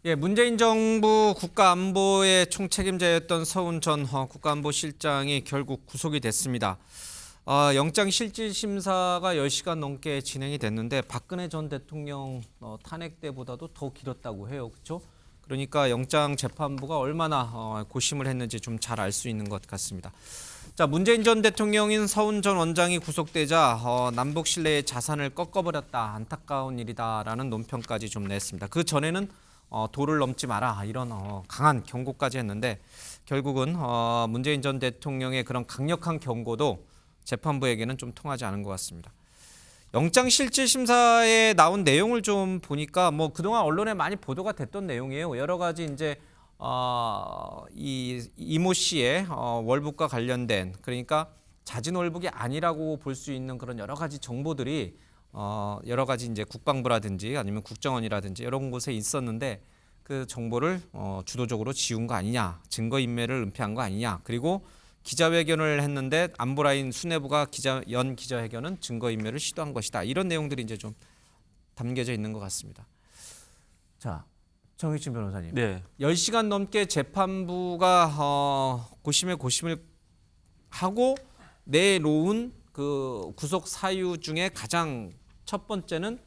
예, 문재인 정부 국가안보의 총책임자였던 서훈 전 국가안보실장이 결국 구속이 됐습니다. 영장실질심사가 10시간 넘게 진행이 됐는데 박근혜 전 대통령 탄핵 때보다도 더 길었다고 해요. 그렇죠? 그러니까 영장재판부가 얼마나 고심을 했는지 좀 잘 알 수 있는 것 같습니다. 자, 문재인 전 대통령인 서훈 전 원장이 구속되자 남북 신뢰의 자산을 꺾어버렸다. 안타까운 일이다라는 논평까지 좀 냈습니다. 그 전에는 도를 넘지 마라 이런 강한 경고까지 했는데 결국은 문재인 전 대통령의 그런 강력한 경고도 재판부에게는 좀 통하지 않은 것 같습니다. 영장실질심사에 나온 내용을 좀 보니까 뭐 그동안 언론에 많이 보도가 됐던 내용이에요. 여러 가지 이제 이모 씨의 월북과 관련된 그러니까 자진월북이 아니라고 볼 수 있는 그런 여러 가지 정보들이 여러 가지 이제 국방부라든지 아니면 국정원이라든지 이런 곳에 있었는데 그 정보를 주도적으로 지운 거 아니냐, 증거인멸을 은폐한 거 아니냐, 그리고 기자회견을 했는데 안보라인 수뇌부가 기자회견은 증거인멸을 시도한 것이다. 이런 내용들이 이제 좀 담겨져 있는 것 같습니다. 자, 정익진 변호사님. 네. 10시간 넘게 재판부가 고심을 하고 내놓은 그 구속 사유 중에 가장 첫 번째는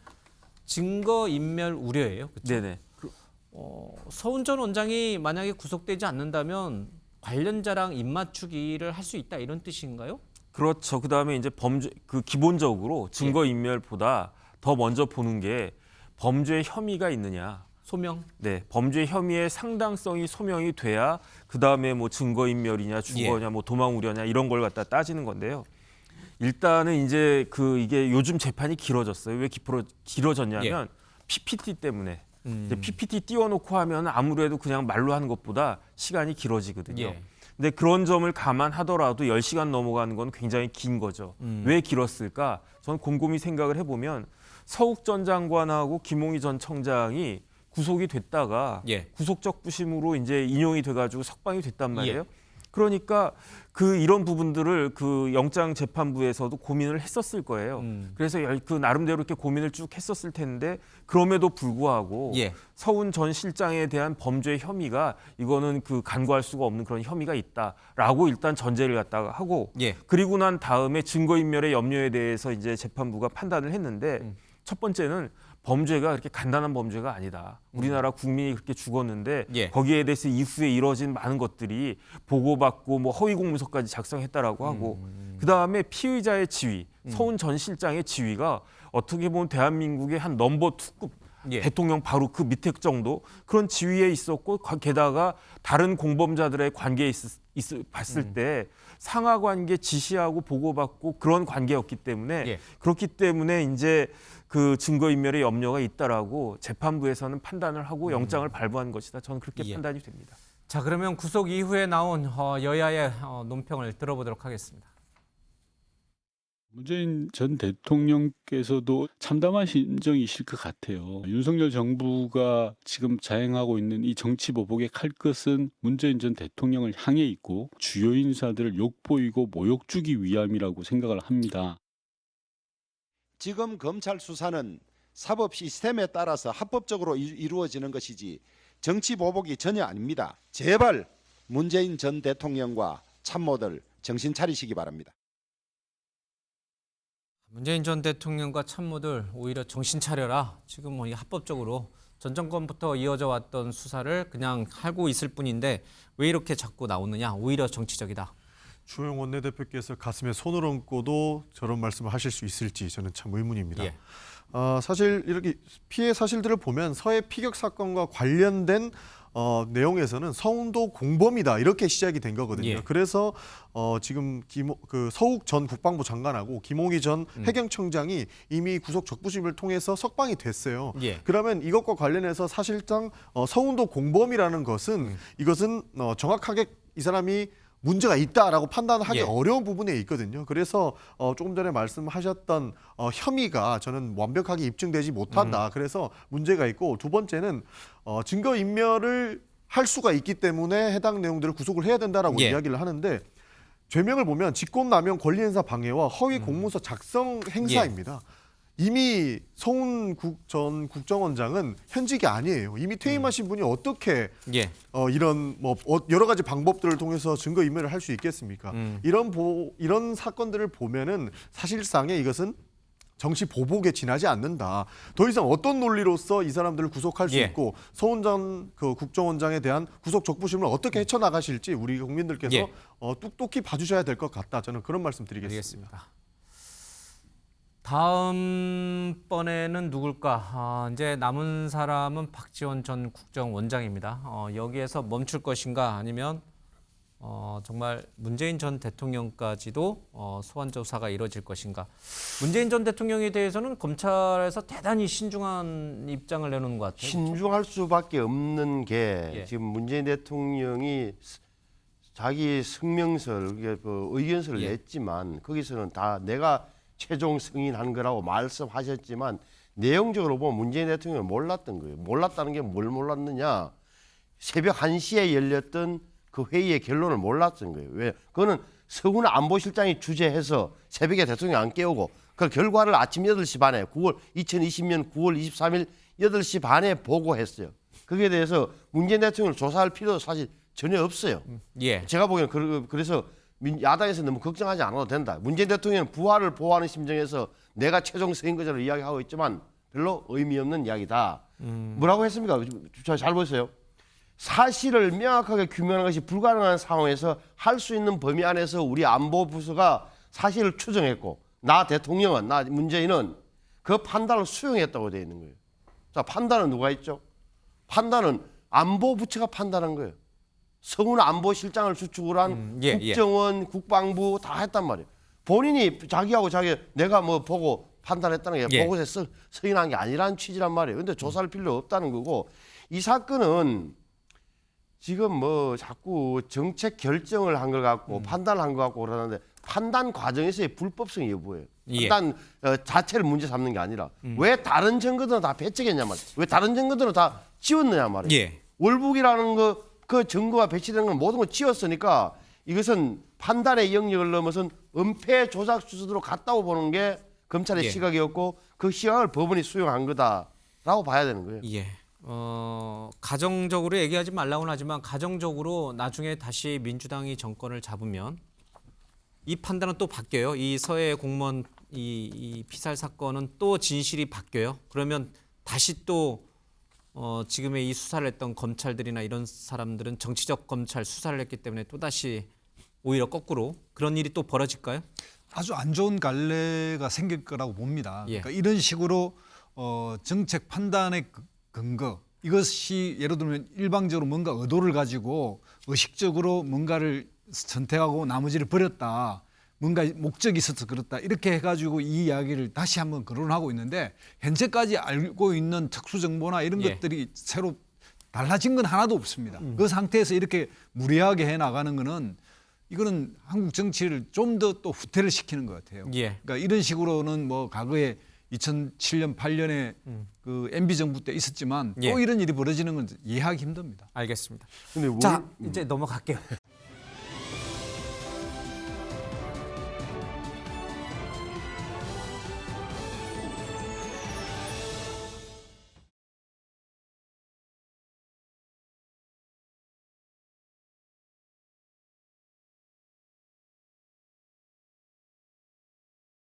증거인멸 우려예요. 그렇죠? 네네. 서훈 전 원장이 만약에 구속되지 않는다면 관련자랑 입맞추기를 할 수 있다 이런 뜻인가요? 그렇죠. 그다음에 이제 기본적으로 증거인멸보다 더 먼저 보는 게 범죄 혐의가 있느냐. 소명. 네, 범죄 혐의의 상당성이 소명이 돼야 그다음에 뭐 증거인멸이냐, 주거냐, 뭐 도망 우려냐 이런 걸 갖다 따지는 건데요. 일단은 이제 이게 요즘 재판이 길어졌어요. 왜 길어졌냐면 PPT 때문에. 이제 PPT 띄워놓고 하면 아무래도 그냥 말로 하는 것보다 시간이 길어지거든요. 근데 그런 점을 감안하더라도 10시간 넘어가는 건 굉장히 긴 거죠. 왜 길었을까? 저는 곰곰이 생각을 해보면 서욱 전 장관하고 김홍희 전 청장이 구속이 됐다가 구속적 부심으로 이제 인용이 돼가지고 석방이 됐단 말이에요. 그러니까 이런 부분들을 영장재판부에서도 고민을 했었을 거예요. 그래서 나름대로 이렇게 고민을 쭉 했었을 텐데 그럼에도 불구하고 서훈 전 실장에 대한 범죄 혐의가 이거는 간과할 수가 없는 그런 혐의가 있다라고 일단 전제를 갖다가 하고 그리고 난 다음에 증거인멸의 염려에 대해서 이제 재판부가 판단을 했는데 첫 번째는 범죄가 그렇게 간단한 범죄가 아니다. 우리나라 국민이 그렇게 죽었는데 거기에 대해서 이후에 이뤄진 많은 것들이 보고받고 뭐 허위 공문서까지 작성했다라고 하고 그다음에 피의자의 지위, 서훈 전 실장의 지위가 어떻게 보면 대한민국의 한 넘버 2급 대통령 바로 그 밑에 정도 그런 지위에 있었고 게다가 다른 공범자들의 관계에 봤을 때 상하 관계 지시하고 보고받고 그런 관계였기 때문에 그렇기 때문에 이제 증거인멸의 염려가 있다라고 재판부에서는 판단을 하고 영장을 발부한 것이다. 저는 그렇게 판단이 됩니다. 자, 그러면 구속 이후에 나온 여야의 논평을 들어보도록 하겠습니다. 문재인 전 대통령께서도 참담한 심정이실 것 같아요. 윤석열 정부가 지금 자행하고 있는 이 정치 보복의 칼끝은 문재인 전 대통령을 향해 있고 주요 인사들을 욕보이고 모욕 주기 위함이라고 생각을 합니다. 지금 검찰 수사는 사법 시스템에 따라서 합법적으로 이루어지는 것이지 정치 보복이 전혀 아닙니다. 제발 문재인 전 대통령과 참모들 정신 차리시기 바랍니다. 문재인 전 대통령과 참모들 오히려 정신 차려라. 지금 뭐 합법적으로 전 정권부터 이어져 왔던 수사를 그냥 하고 있을 뿐인데 왜 이렇게 자꾸 나오느냐. 오히려 정치적이다. 주호영 원내대표께서 가슴에 손을 얹고도 저런 말씀을 하실 수 있을지 저는 참 의문입니다. 사실 이렇게 피해 사실들을 보면 서해 피격 사건과 관련된 내용에서는 서훈도 공범이다 이렇게 시작이 된 거거든요. 그래서 지금 서욱 전 국방부 장관하고 김홍희 전 해경청장이 이미 구속 적부심을 통해서 석방이 됐어요. 그러면 이것과 관련해서 사실상 서훈도 공범이라는 것은 이것은 정확하게 이 사람이 문제가 있다라고 판단하기 어려운 부분에 있거든요. 그래서 조금 전에 말씀하셨던 혐의가 저는 완벽하게 입증되지 못한다. 그래서 문제가 있고 두 번째는 증거인멸을 할 수가 있기 때문에 해당 내용들을 구속을 해야 된다라고 이야기를 하는데 죄명을 보면 직권남용 권리행사 방해와 허위 공문서 작성 행사입니다. 이미 송훈 전 국정원장은 현직이 아니에요. 이미 퇴임하신 분이 어떻게 예. 이런 여러 가지 방법들을 통해서 증거 인멸을 할 수 있겠습니까? 이런 사건들을 보면은 사실상의 이것은 정치 보복에 지나지 않는다. 더 이상 어떤 논리로서 이 사람들을 구속할 수 예. 있고 송훈 전 국정원장에 대한 구속 적부심을 어떻게 헤쳐나가실지 우리 국민들께서 예. 똑똑히 봐주셔야 될 것 같다. 저는 그런 말씀드리겠습니다. 알겠습니다. 다음번에는 누굴까? 이제 남은 사람은 박지원 전 국정원장입니다. 여기에서 멈출 것인가 아니면 정말 문재인 전 대통령까지도 소환 조사가 이루어질 것인가? 문재인 전 대통령에 대해서는 검찰에서 대단히 신중한 입장을 내놓는 것 같아요. 신중할 수밖에 없는 게 예. 지금 문재인 대통령이 자기 성명설, 의견서를 예. 냈지만 거기서는 다 내가 최종 승인한 거라고 말씀하셨지만 내용적으로 보면 문재인 대통령은 몰랐던 거예요. 몰랐다는 게 뭘 몰랐느냐? 새벽 1시에 열렸던 그 회의의 결론을 몰랐던 거예요. 왜? 그거는 서훈 안보실장이 주재해서 새벽에 대통령 안 깨우고 그 결과를 아침 8시 반에 2020년 9월 23일 8시 반에 보고했어요. 거기에 대해서 문재인 대통령을 조사할 필요도 사실 전혀 없어요. 예. 제가 보기에는 그래서 야당에서 너무 걱정하지 않아도 된다. 문재인 대통령은 부활을 보호하는 심정에서 내가 최종 선거제를 이야기하고 있지만 별로 의미 없는 이야기다. 뭐라고 했습니까? 잘 보세요. 사실을 명확하게 규명하는 것이 불가능한 상황에서 할 수 있는 범위 안에서 우리 안보부서가 사실을 추정했고 나 대통령은, 나 문재인은 그 판단을 수용했다고 되어 있는 거예요. 자, 판단은 누가 했죠? 판단은 안보부처가 판단한 거예요. 성훈 안보실장을 주축으로 한 예, 국정원, 국방부 다 했단 말이에요. 본인이 자기하고 내가 뭐 보고 판단했다는 게 예. 보고서에 서인한 게 아니라는 취지란 말이에요. 근데 조사할 필요 없다는 거고 이 사건은 지금 뭐 자꾸 정책 결정을 한 것 같고 판단을 한 것 같고 그러는데 판단 과정에서의 불법성 여부예요. 예. 판단 자체를 문제 삼는 게 아니라 왜 다른 증거들은 다 배척했냐 말이에요. 왜 다른 증거들은 다 지웠느냐 말이에요. 예. 월북이라는 그 증거가 배치된 건 모든 걸 지웠으니까 이것은 판단의 영역을 넘어선 은폐 조작 수준으로 갔다고 보는 게 검찰의 예. 시각이었고 그 시각을 법원이 수용한 거다라고 봐야 되는 거예요. 예. 가정적으로 얘기하지 말라고는 하지만 가정적으로 나중에 다시 민주당이 정권을 잡으면 이 판단은 또 바뀌어요. 이 서해 공무원 이 피살 사건은 또 진실이 바뀌어요. 그러면 다시 또 지금의 이 수사를 했던 검찰들이나 이런 사람들은 정치적 검찰 수사를 했기 때문에 또 다시 오히려 거꾸로 그런 일이 또 벌어질까요? 아주 안 좋은 갈래가 생길 거라고 봅니다. 예. 그러니까 이런 식으로 정책 판단의 근거 이것이 예를 들면 일방적으로 뭔가 의도를 가지고 의식적으로 뭔가를 선택하고 나머지를 버렸다. 뭔가 목적이 있어서 그렇다. 이렇게 해가지고 이 이야기를 다시 한번 거론하고 있는데 현재까지 알고 있는 특수정보나 이런 예. 것들이 새로 달라진 건 하나도 없습니다. 그 상태에서 이렇게 무리하게 해나가는 거는 이거는 한국 정치를 좀 더 또 후퇴를 시키는 것 같아요. 예. 그러니까 이런 식으로는 뭐 과거에 2007년, 8년에 그 MB 정부 때 있었지만 예. 또 이런 일이 벌어지는 건 이해하기 힘듭니다. 알겠습니다. 근데 자, 이제 넘어갈게요.